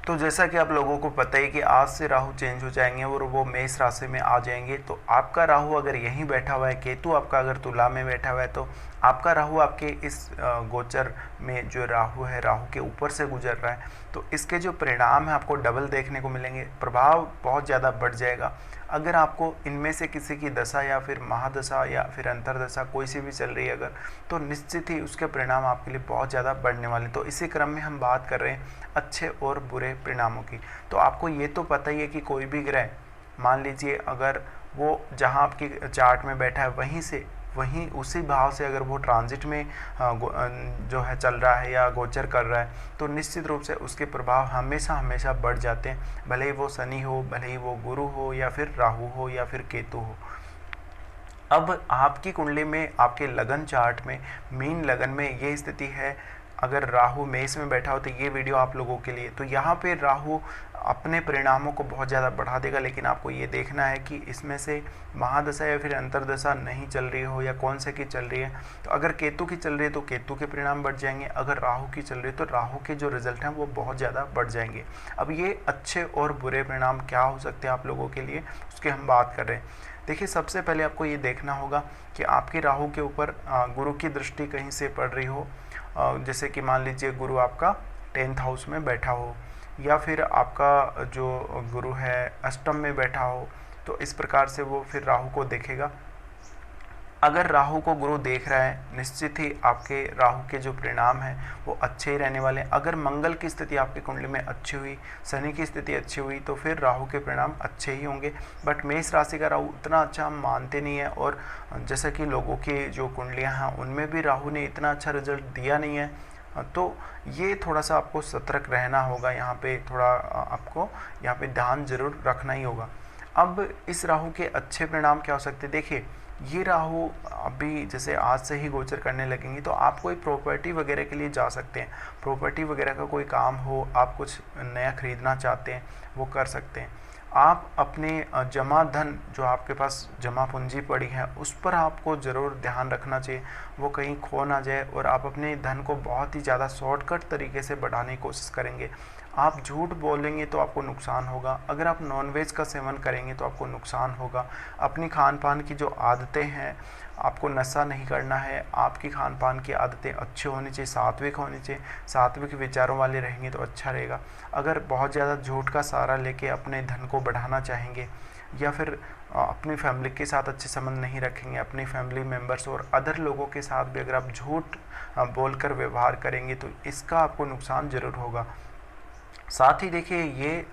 तो जैसा कि आप लोगों को पता है कि आज से राहु चेंज हो जाएंगे और वो मेष राशि में आ जाएंगे। तो आपका राहु अगर यहीं बैठा हुआ है, केतु आपका अगर तुला में बैठा हुआ है, तो आपका राहु आपके इस गोचर में जो राहु है, राहु के ऊपर से गुजर रहा है। तो इसके जो परिणाम है आपको डबल देखने को मिलेंगे, प्रभाव बहुत ज़्यादा बढ़ जाएगा। अगर आपको इनमें से किसी की दशा या फिर महादशा या फिर अंतरदशा कोई सी भी चल रही है अगर, तो निश्चित ही उसके परिणाम आपके लिए बहुत ज़्यादा बढ़ने वाले। तो इसी क्रम में हम बात कर रहे हैं अच्छे और बुरे परिणामों की। तो आपको ये तो पता ही है कि कोई भी ग्रह, मान लीजिए अगर वो जहाँ आपकी चार्ट में बैठा है वहीं उसी भाव से अगर वो ट्रांजिट में जो है चल रहा है या गोचर कर रहा है, तो निश्चित रूप से उसके प्रभाव हमेशा हमेशा बढ़ जाते हैं। भले ही वो शनि हो, भले ही वो गुरु हो, या फिर राहु हो, या फिर केतु हो। अब आपकी कुंडली में, आपके लगन चार्ट में, मीन लगन में ये स्थिति है, अगर राहु मेष में बैठा हो तो ये वीडियो आप लोगों के लिए। तो यहाँ पे राहु अपने परिणामों को बहुत ज़्यादा बढ़ा देगा, लेकिन आपको ये देखना है कि इसमें से महादशा या फिर अंतरदशा नहीं चल रही हो, या कौन से की चल रही है। तो अगर केतु की चल रही है तो केतु के परिणाम बढ़ जाएंगे, अगर राहु की चल रही है तो राहु के जो रिजल्ट हैं वो बहुत ज़्यादा बढ़ जाएंगे। अब ये अच्छे और बुरे परिणाम क्या हो सकते हैं आप लोगों के लिए, उसकी हम बात कर रहे हैं। देखिए, सबसे पहले आपको ये देखना होगा कि आपके राहु के ऊपर गुरु की दृष्टि कहीं से पड़ रही हो, जैसे कि मान लीजिए गुरु आपका 10th हाउस में बैठा हो, या फिर आपका जो गुरु है अष्टम में बैठा हो, तो इस प्रकार से वो फिर राहु को देखेगा। अगर राहु को गुरु देख रहा है, निश्चित ही आपके राहु के जो परिणाम हैं वो अच्छे ही रहने वाले हैं। अगर मंगल की स्थिति आपकी कुंडली में अच्छी हुई, शनि की स्थिति अच्छी हुई, तो फिर राहु के परिणाम अच्छे ही होंगे। बट मेष राशि का राहु उतना अच्छा हम मानते नहीं है, और जैसा कि लोगों की जो कुंडलियाँ हैं उनमें भी राहु ने इतना अच्छा रिजल्ट दिया नहीं है। तो ये थोड़ा सा आपको सतर्क रहना होगा, यहाँ पे थोड़ा आपको यहाँ पे ध्यान जरूर रखना ही होगा। अब इस राहु के अच्छे परिणाम क्या हो सकते हैं? देखिए, ये राहु अभी जैसे आज से ही गोचर करने लगेंगे, तो आप कोई प्रॉपर्टी वगैरह के लिए जा सकते हैं। प्रॉपर्टी वगैरह का कोई काम हो, आप कुछ नया खरीदना चाहते हैं, वो कर सकते हैं। आप अपने जमा धन, जो आपके पास जमा पूंजी पड़ी है, उस पर आपको ज़रूर ध्यान रखना चाहिए, वो कहीं खो ना जाए। और आप अपने धन को बहुत ही ज़्यादा शॉर्टकट तरीके से बढ़ाने की कोशिश करेंगे। आप झूठ बोलेंगे तो आपको नुकसान होगा, अगर आप नॉनवेज का सेवन करेंगे तो आपको नुकसान होगा। अपनी खान पान की जो आदतें हैं, आपको नशा नहीं करना है, आपकी खान पान की आदतें अच्छी होनी चाहिए, सात्विक होनी चाहिए, सात्विक विचारों वाले रहेंगे तो अच्छा रहेगा। अगर बहुत ज़्यादा झूठ का सहारा लेके अपने धन को बढ़ाना चाहेंगे, या फिर अपनी फैमिली के साथ अच्छे संबंध नहीं रखेंगे, अपनी फैमिली मेम्बर्स और अदर लोगों के साथ भी अगर आप झूठ बोलकर व्यवहार करेंगे तो इसका आपको नुकसान ज़रूर होगा। साथ ही देखिए, ये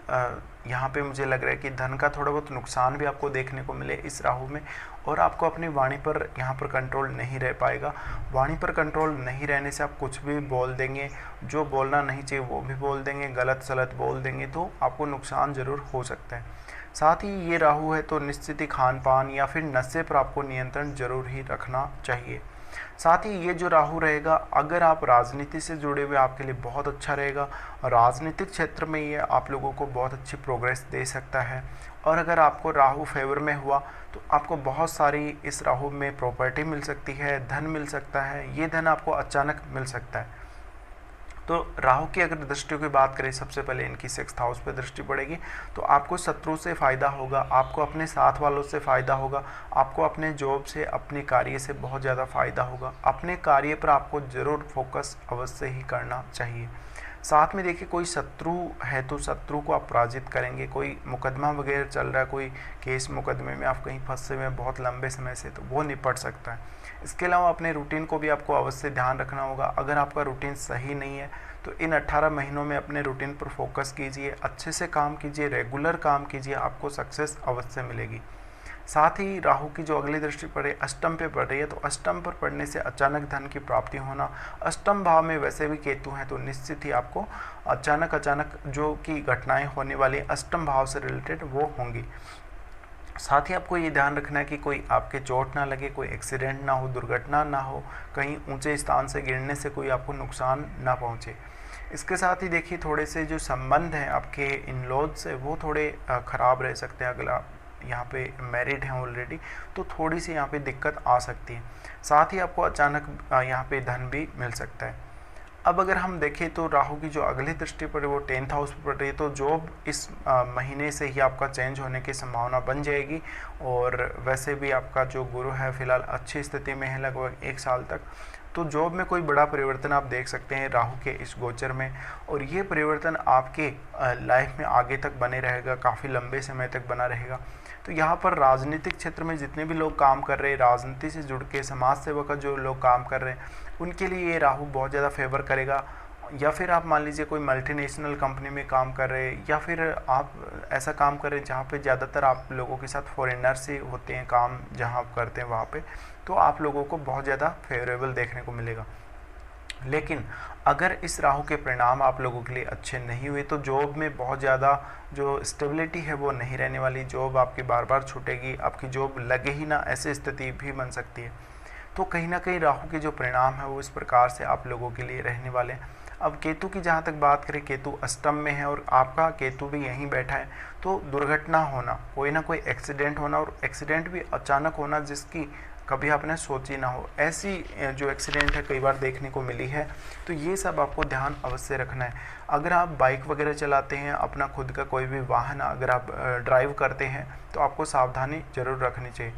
यहाँ पे मुझे लग रहा है कि धन का थोड़ा बहुत नुकसान भी आपको देखने को मिले इस राहु में, और आपको अपनी वाणी पर यहाँ पर कंट्रोल नहीं रह पाएगा। वाणी पर कंट्रोल नहीं रहने से आप कुछ भी बोल देंगे, जो बोलना नहीं चाहिए वो भी बोल देंगे, गलत सलत बोल देंगे, तो आपको नुकसान ज़रूर हो सकता है। साथ ही ये राहु है तो निश्चित ही खान पान या फिर नशे पर आपको नियंत्रण जरूर ही रखना चाहिए। साथ ही ये जो राहु रहेगा, अगर आप राजनीति से जुड़े हुए, आपके लिए बहुत अच्छा रहेगा। राजनीतिक क्षेत्र में ये आप लोगों को बहुत अच्छी प्रोग्रेस दे सकता है। और अगर आपको राहु फेवर में हुआ तो आपको बहुत सारी इस राहु में प्रॉपर्टी मिल सकती है, धन मिल सकता है, ये धन आपको अचानक मिल सकता है। तो राहु की अगर दृष्टियों की बात करें, सबसे पहले इनकी 6th हाउस पे दृष्टि पड़ेगी, तो आपको शत्रु से फ़ायदा होगा, आपको अपने साथ वालों से फ़ायदा होगा, आपको अपने जॉब से, अपने कार्य से बहुत ज़्यादा फ़ायदा होगा। अपने कार्य पर आपको ज़रूर फोकस अवश्य ही करना चाहिए। साथ में देखिए, कोई शत्रु है तो शत्रु को आप पराजित करेंगे। कोई मुकदमा वगैरह चल रहा है, कोई केस मुकदमे में आप कहीं फंसे हुए हैं बहुत लंबे समय से, तो वो निपट सकता है। इसके अलावा अपने रूटीन को भी आपको अवश्य ध्यान रखना होगा। अगर आपका रूटीन सही नहीं है तो इन 18 महीनों में अपने रूटीन पर फोकस कीजिए, अच्छे से काम कीजिए, रेगुलर काम कीजिए, आपको सक्सेस अवश्य मिलेगी। साथ ही राहु की जो अगली दृष्टि पड़े, अष्टम पे पड़ रही है, तो अष्टम पर पड़ने से अचानक धन की प्राप्ति होना। अष्टम भाव में वैसे भी केतु हैं, तो निश्चित ही आपको अचानक जो कि घटनाएं होने वाली अष्टम भाव से रिलेटेड वो होंगी। साथ ही आपको ये ध्यान रखना है कि कोई आपके चोट ना लगे, कोई एक्सीडेंट ना हो, दुर्घटना ना हो, कहीं ऊंचे स्थान से गिरने से कोई आपको नुकसान ना पहुंचे। इसके साथ ही देखिए, थोड़े से जो संबंध हैं आपके इन लॉज से, वो थोड़े ख़राब रह सकते हैं। अगला यहाँ पे मैरिड हैं ऑलरेडी, तो थोड़ी सी यहाँ पे दिक्कत आ सकती है। साथ ही आपको अचानक यहाँ पे धन भी मिल सकता है। अब अगर हम देखें तो राहु की जो अगली दृष्टि पड़ी वो 10th हाउस पर पड़ रही है, तो जॉब इस महीने से ही आपका चेंज होने की संभावना बन जाएगी। और वैसे भी आपका जो गुरु है फिलहाल अच्छी स्थिति में है लगभग 1 साल तक, तो जॉब में कोई बड़ा परिवर्तन आप देख सकते हैं राहु के इस गोचर में। और ये परिवर्तन आपके लाइफ में आगे तक बने रहेगा, काफ़ी लंबे समय तक बना रहेगा। तो यहाँ पर राजनीतिक क्षेत्र में जितने भी लोग काम कर रहे हैं, राजनीति से जुड़ के समाज सेवा का जो लोग काम कर रहे हैं, उनके लिए ये राहु बहुत ज़्यादा फेवर करेगा। या फिर आप मान लीजिए कोई मल्टीनेशनल कंपनी में काम कर रहे हैं, या फिर आप ऐसा काम कर रहे हैं जहाँ पे ज़्यादातर आप लोगों के साथ फॉरेनर्स ही होते हैं, काम जहाँ आप करते हैं वहाँ पे, तो आप लोगों को बहुत ज़्यादा फेवरेबल देखने को मिलेगा। लेकिन अगर इस राहु के परिणाम आप लोगों के लिए अच्छे नहीं हुए तो जॉब में बहुत ज़्यादा जो स्टेबिलिटी है वो नहीं रहने वाली, जॉब आपकी बार बार छूटेगी, आपकी जॉब लगे ही ना ऐसी स्थिति भी बन सकती है। तो कहीं ना कहीं राहु के जो परिणाम है वो इस प्रकार से आप लोगों के लिए रहने वाले हैं। अब केतु की जहाँ तक बात करें, केतु अष्टम में है और आपका केतु भी यहीं बैठा है, तो दुर्घटना होना, कोई ना कोई एक्सीडेंट होना, और एक्सीडेंट भी अचानक होना जिसकी कभी आपने सोची ना हो, ऐसी जो एक्सीडेंट है कई बार देखने को मिली है। तो ये सब आपको ध्यान अवश्य रखना है। अगर आप बाइक वगैरह चलाते हैं, अपना खुद का कोई भी वाहन अगर आप ड्राइव करते हैं, तो आपको सावधानी जरूर रखनी चाहिए।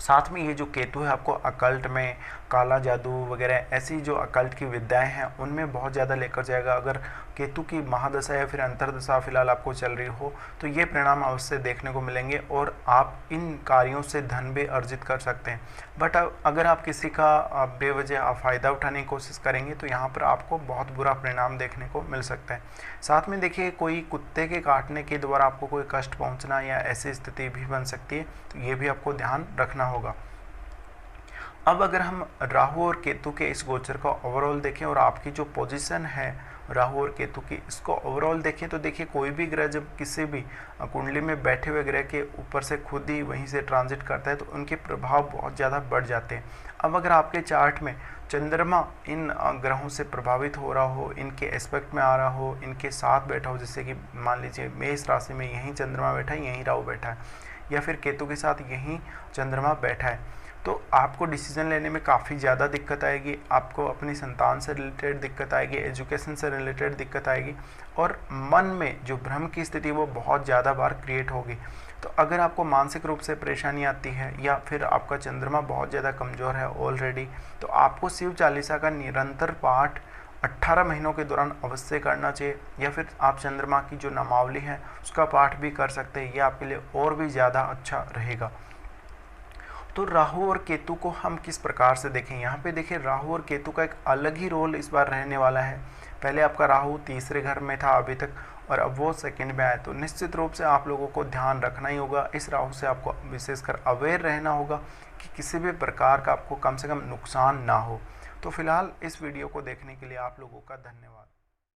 साथ में ये जो केतु है आपको अकल्ट में, काला जादू वगैरह ऐसी जो अकल्ट की विद्याएं हैं उनमें बहुत ज़्यादा लेकर जाएगा। अगर केतु की महादशा या फिर अंतर्दशा फिलहाल आपको चल रही हो तो ये परिणाम अवश्य देखने को मिलेंगे और आप इन कार्यों से धन भी अर्जित कर सकते हैं। बट अगर आप किसी का बेवजह फ़ायदा उठाने की कोशिश करेंगे तो यहाँ पर आपको बहुत बुरा परिणाम देखने को मिल सकता है। साथ में देखिए, कोई कुत्ते के काटने के द्वारा आपको कोई कष्ट पहुँचना या ऐसी स्थिति भी बन सकती है, तो ये भी आपको ध्यान रखना होगा। अब अगर हम राहु और केतु के इस गोचर का ओवरऑल देखें और आपकी जो पोजीशन है राहु और केतु की, इसको ओवरऑल देखें तो देखिए, कोई भी ग्रह जब किसी भी कुंडली में बैठे हुए ग्रह के ऊपर से खुद ही वहीं से ट्रांजिट करता है तो उनके प्रभाव बहुत ज़्यादा बढ़ जाते हैं। अब अगर आपके चार्ट में चंद्रमा इन ग्रहों से प्रभावित हो रहा हो, इनके एस्पेक्ट में आ रहा हो, इनके साथ बैठा हो, जैसे कि मान लीजिए मेष राशि में यहीं चंद्रमा बैठा है, यहीं राहु बैठा है, या फिर केतु के साथ यहीं चंद्रमा बैठा है, तो आपको डिसीजन लेने में काफ़ी ज़्यादा दिक्कत आएगी। आपको अपनी संतान से रिलेटेड दिक्कत आएगी, एजुकेशन से रिलेटेड दिक्कत आएगी, और मन में जो भ्रम की स्थिति वो बहुत ज़्यादा बार क्रिएट होगी। तो अगर आपको मानसिक रूप से परेशानी आती है या फिर आपका चंद्रमा बहुत ज़्यादा कमज़ोर है ऑलरेडी, तो आपको शिव चालीसा का निरंतर पाठ 18 महीनों के दौरान अवश्य करना चाहिए, या फिर आप चंद्रमा की जो नामावली है उसका पाठ भी कर सकते हैं। ये आपके लिए और भी ज़्यादा अच्छा रहेगा। तो राहु और केतु को हम किस प्रकार से देखें, यहाँ पे देखिए राहु और केतु का एक अलग ही रोल इस बार रहने वाला है। पहले आपका राहु तीसरे घर में था अभी तक, और अब वो सेकंड में आया, तो निश्चित रूप से आप लोगों को ध्यान रखना ही होगा। इस राहु से आपको विशेषकर अवेयर रहना होगा कि किसी भी प्रकार का आपको कम से कम नुकसान ना हो। तो फिलहाल इस वीडियो को देखने के लिए आप लोगों का धन्यवाद।